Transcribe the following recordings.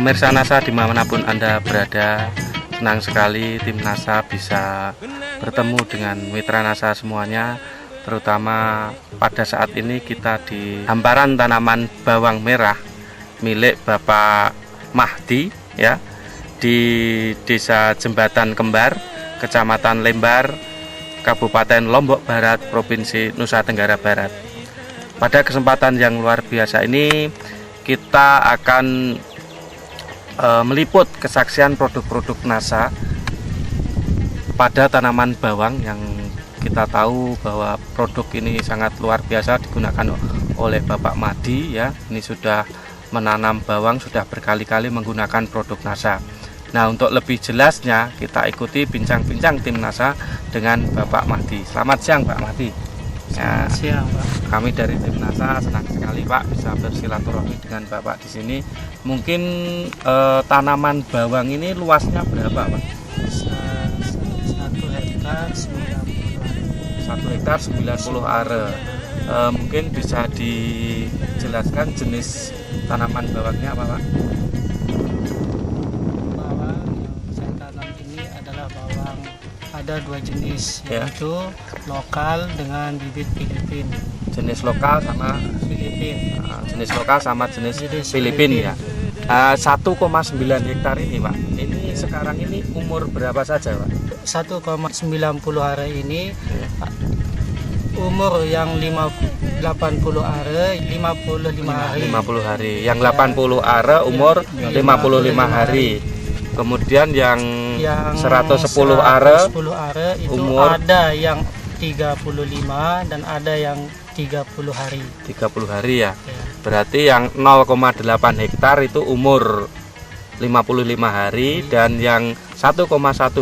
Pemirsa NASA dimanapun Anda berada, senang sekali tim NASA bisa bertemu dengan mitra NASA semuanya. Terutama pada saat ini kita di hamparan tanaman bawang merah milik Bapak Mahdi ya, di Desa Jembatan Kembar, Kecamatan Lembar, Kabupaten Lombok Barat, Provinsi Nusa Tenggara Barat. Pada kesempatan yang luar biasa ini kita akan meliput kesaksian produk-produk NASA pada tanaman bawang yang kita tahu bahwa produk ini sangat luar biasa digunakan oleh Bapak Mahdi ya. Ini sudah menanam bawang, sudah berkali-kali menggunakan produk NASA. Nah, untuk lebih jelasnya kita ikuti bincang-bincang tim NASA dengan Bapak Mahdi. Selamat siang Pak Mahdi. Selamat siang Pak. Kami dari tim NASA senang sekali Pak bisa bersilaturahmi dengan Bapak di sini. Mungkin tanaman bawang ini luasnya berapa Pak? 1 hektar 1 hektar 90 are. Mungkin bisa dijelaskan jenis tanaman bawangnya apa Pak? Bawang yang saya tanam ini adalah bawang, ada 2 jenis, yaitu lokal dengan bibit Filipin. Jenis lokal sama Filipin. Jenis lokal sama jenis Jenis Filipin Filipin. ya. 1,9 hektar ini Pak. Ini sekarang ini umur berapa saja Pak? 1,90 hari ini umur yang 80 are 55 hari. 50 hari. Yang 80 are umur 55 hari. Kemudian yang 110 are itu umur ada yang 35 dan ada yang 30 hari. 30 hari ya. Ya. Berarti yang 0,8 hektar itu umur 55 hari dan yang 1,1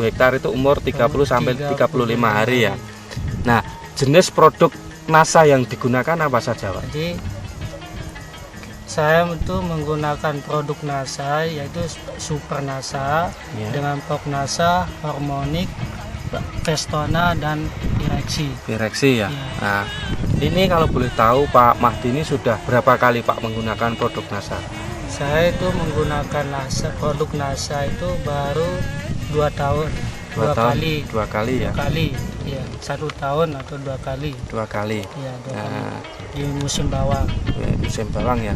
hektar itu umur 30 sampai 35 hari ya. Nah, jenis produk NASA yang digunakan apa saja Pak? Jadi saya itu menggunakan produk NASA yaitu Super NASA dengan Prognasa, Harmonic, Vestona dan Pireksi ya. Nah, ini kalau boleh tahu Pak Mahdi ini sudah berapa kali Pak menggunakan produk NASA? Saya itu menggunakan produk NASA itu baru 2 tahun. Dua kali ya. 1 tahun atau 2 kali. 2 kali. Ya, 2 kali. Di musim bawang. Musim bawang ya.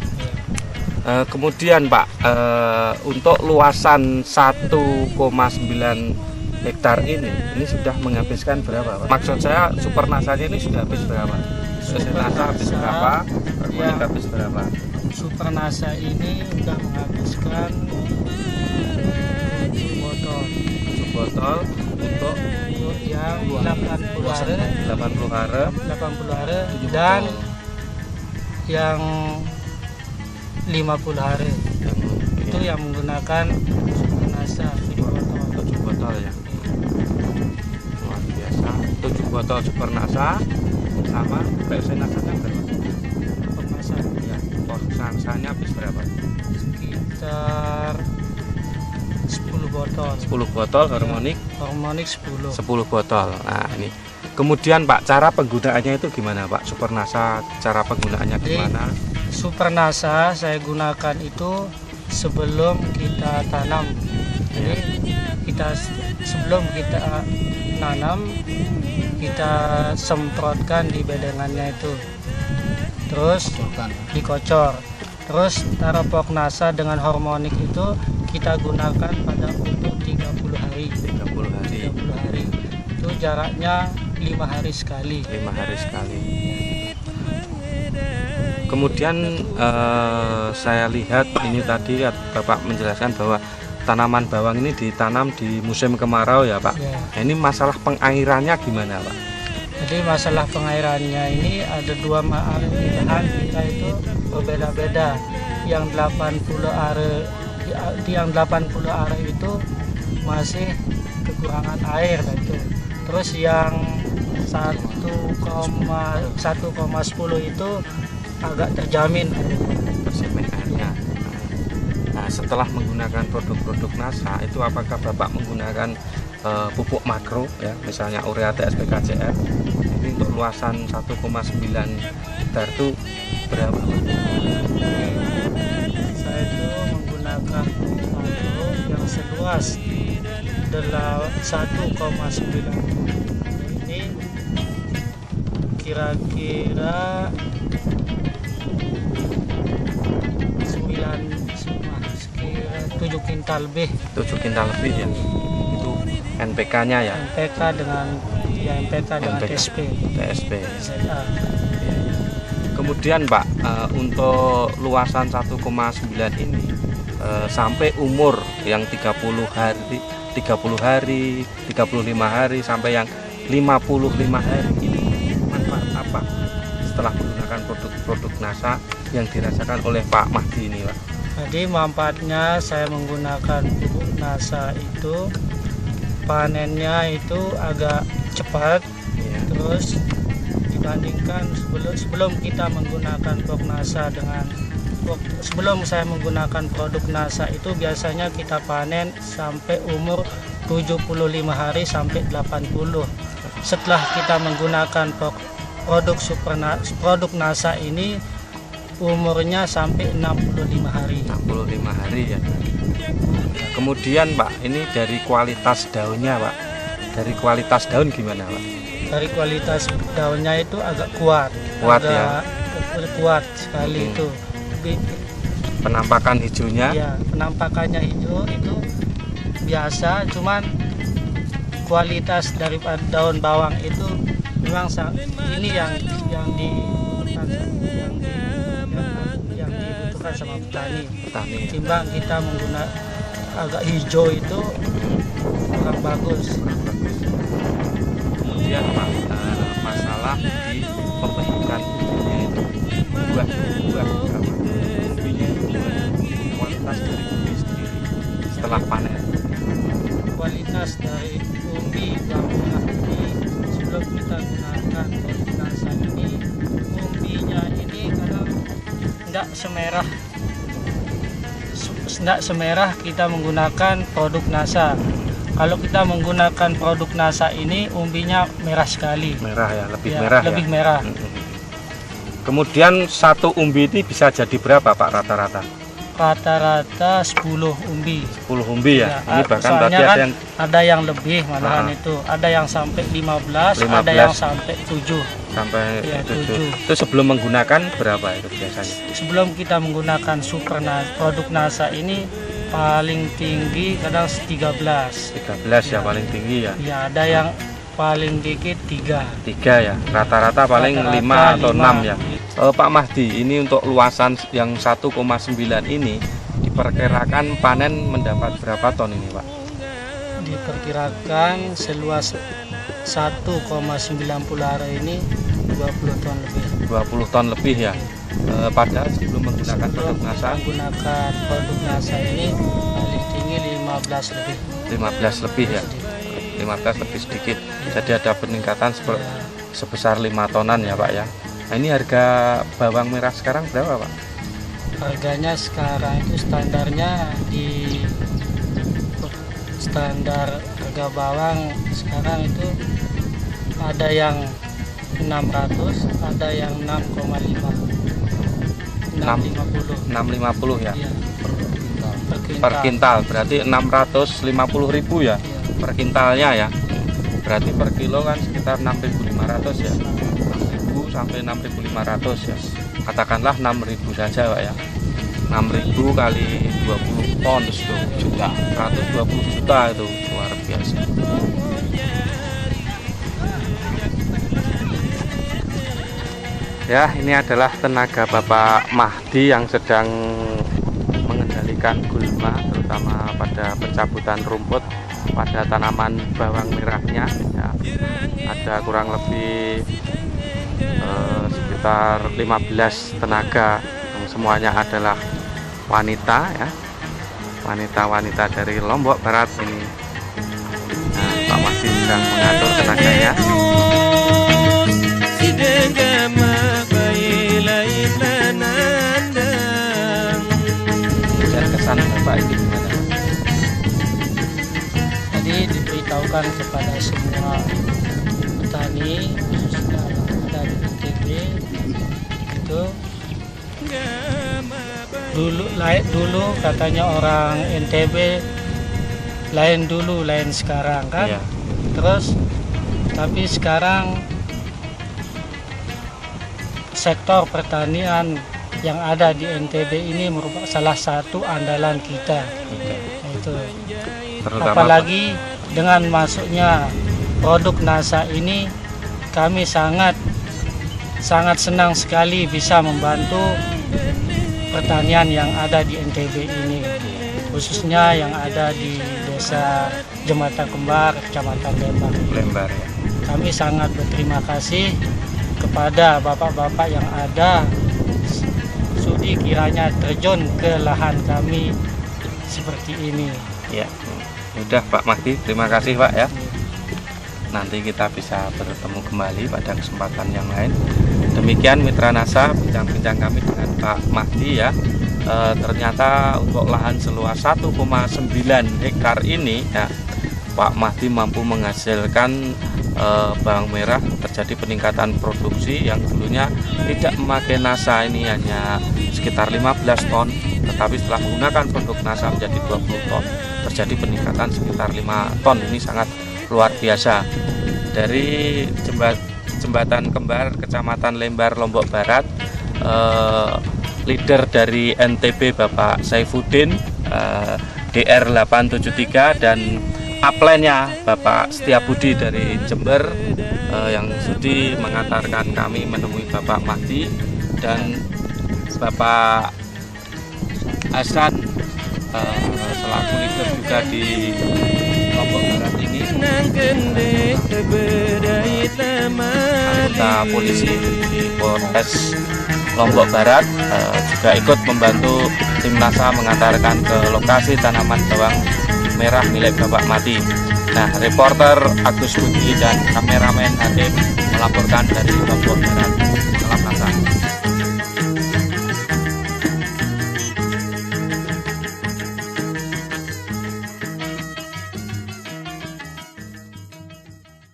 Ya. Kemudian Pak, untuk luasan 1,9 hektar ini sudah menghabiskan berapa Pak? Maksud saya Super NASA-nya ini sudah habis berapa? Super NASA habis berapa? Ya. Habis berapa? Super NASA ini sudah menghabiskan 7 botol untuk yang 80 are dan yang 50 hari itu yang menggunakan Super NASA 7 botol ya. Luar biasa. 7 botol Super NASA sama PLC NASA-nya berapa? Super NASA Ya, porsinya habis berapa? sekitar 10 botol. 10 botol harmonik. Harmonik 10 botol. Nah, ini. Kemudian Pak, cara penggunaannya itu gimana Pak? Super NASA cara penggunaannya gimana? Super NASA saya gunakan itu sebelum kita tanam. Jadi sebelum kita nanam kita semprotkan di bedengannya itu. Terus dikocor. Terus Tarapok NASA dengan harmonik itu kita gunakan pada umur 30 hari. 30 hari. Itu jaraknya 5 hari sekali. 5 hari sekali. Kemudian saya lihat ini tadi Bapak menjelaskan bahwa tanaman bawang ini ditanam di musim kemarau ya Pak. Ya. Nah, ini masalah pengairannya gimana Pak? Jadi masalah pengairannya ini ada 2 pilihan kita itu berbeda-beda. Yang 80 are itu masih kekurangan air gitu. Terus yang 1,10 itu agak terjamin airnya. Nah, setelah menggunakan produk-produk NASA itu apakah Bapak menggunakan pupuk makro ya, misalnya urea TSP KCR ini untuk luasan 1,9 hektar itu berapa? saya itu menggunakan seluas 1,9 ini kira-kira 7 kintal lebih. 7 kintal lebih ya. Itu NPK-nya ya. NPK dengan TSP. ZA. Kemudian Pak, untuk luasan 1,9 ini sampai umur yang 30 hari, 35 hari sampai yang 55 hari ini manfaat apa setelah menggunakan produk NASA yang dirasakan oleh Pak Mahdi ini, Pak? Jadi manfaatnya saya menggunakan pupuk NASA itu panennya itu agak cepat, Ya. terus dibandingkan sebelum kita menggunakan produk NASA sebelum saya menggunakan produk NASA itu biasanya kita panen sampai umur 75 hari sampai 80. Setelah kita menggunakan produk NASA ini umurnya sampai 65 hari. 65 hari ya. Kemudian Pak, ini dari kualitas daunnya Pak. Dari kualitas daun gimana Pak? Dari kualitas daunnya itu agak kuat. Ya. Kuat sekali itu. Penampakan hijaunya? Ya, penampakannya hijau itu biasa, cuman kualitas daripada daun bawang itu memang ini yang dibutuhkan sama petani. Timbang kita menggunakan agak hijau itu kurang bagus. Kemudian Pak, masalah di pembentukan itu buah umbinya itu kualitas dari umbi sendiri setelah panen. Kualitas dari umbi sebelum kita gunakan produk NASA ini, umbinya ini kadang tidak semerah kita menggunakan produk NASA. Kalau kita menggunakan produk NASA ini umbinya merah sekali. Merah ya, lebih ya, merah. Lebih merah. Kemudian satu umbi ini bisa jadi berapa Pak rata-rata? Rata-rata 10 umbi. 10 umbi ya. Ini bahkan berarti kan ada yang lebih malahan itu. Ada yang sampai 15, ada yang sampai 7. Sampai ya, 7. Itu sebelum menggunakan berapa itu biasanya? Sebelum kita menggunakan produk NASA ini paling tinggi kadang 13. 13 ya paling tinggi ya. Ya, ada yang paling dikit 3 ya. Rata-rata paling 5 atau 6 ya. Pak Mahdi, ini untuk luasan yang 1,9 ini diperkirakan panen mendapat berapa ton ini Pak? Diperkirakan seluas 1,90 hari ini 20 ton lebih. 20 ton lebih ya. Padahal sebelum menggunakan produk NASA ini paling tinggi 15 lebih. 15 lebih ya. 15 lebih sedikit. Jadi ada peningkatan sebesar 5 tonan ya Pak ya. Nah, ini harga bawang merah sekarang berapa Pak? Harganya sekarang itu standarnya standar harga bawang sekarang itu ada yang 600, ada yang 6,5. 650 ya. Iya. Per kintal berarti 650.000 ya. Per kintalnya ya. Berarti per kilo kan sekitar 6.500 ya. 6.000 sampai 6.500 ya. Katakanlah 6.000 saja Pak ya. 6.000 kali 20 ton itu juta, 120 juta itu luar biasa. Ya, ini adalah tenaga Bapak Mahdi yang sedang mengendalikan gulma, terutama pada pencabutan rumput pada tanaman bawang merahnya ya. Ada kurang lebih sekitar 15 tenaga yang semuanya adalah wanita ya, wanita-wanita dari Lombok Barat ini. Nah, Pak Mahdi sedang mengatur tenaganya. Dan kesan Bapak ini gimana? Jadi diberitahukan kepada semua petani khususnya ada di NTB itu dulu katanya orang NTB lain dulu, lain sekarang kan. Iya. Terus tapi sekarang sektor pertanian yang ada di NTB ini merupakan salah satu andalan kita. Itu Terutama apalagi dengan masuknya produk NASA ini, kami sangat senang sekali bisa membantu pertanian yang ada di NTB ini, khususnya yang ada di Desa Jembatan Kembar, Kecamatan Lembar ya. Kami sangat berterima kasih kepada bapak-bapak yang ada sudi kiranya terjun ke lahan kami seperti ini. Ya, udah Pak Mahdi, terima kasih Pak ya. Nanti kita bisa bertemu kembali pada kesempatan yang lain. Demikian Mitra NASA, bincang-bincang kami dengan Pak Mahdi ya. Ternyata untuk lahan seluas 1,9 hektar ini ya, Pak Mahdi mampu menghasilkan bawang merah, terjadi peningkatan produksi yang dulunya tidak memakai NASA ini hanya sekitar 15 ton, tetapi setelah menggunakan produk NASA menjadi 20 ton, terjadi peningkatan sekitar 5 ton. Ini sangat luar biasa. Dari Jembatan Kembar, Kecamatan Lembar, Lombok Barat, leader dari NTB Bapak Saifuddin, DR 873, dan upline-nya Bapak Setiabudi dari Jember yang sudi mengantarkan kami menemui Bapak Mahdi, dan Bapak Hasan selaku leader juga di Lombok Barat ini, anggota polisi di Polres Lombok Barat juga ikut membantu tim NASA mengantarkan ke lokasi tanaman bawang merah milik Bapak Mahdi. Nah, reporter Agus Budi dan kameramen Hadim melaporkan dari Lombok Barat.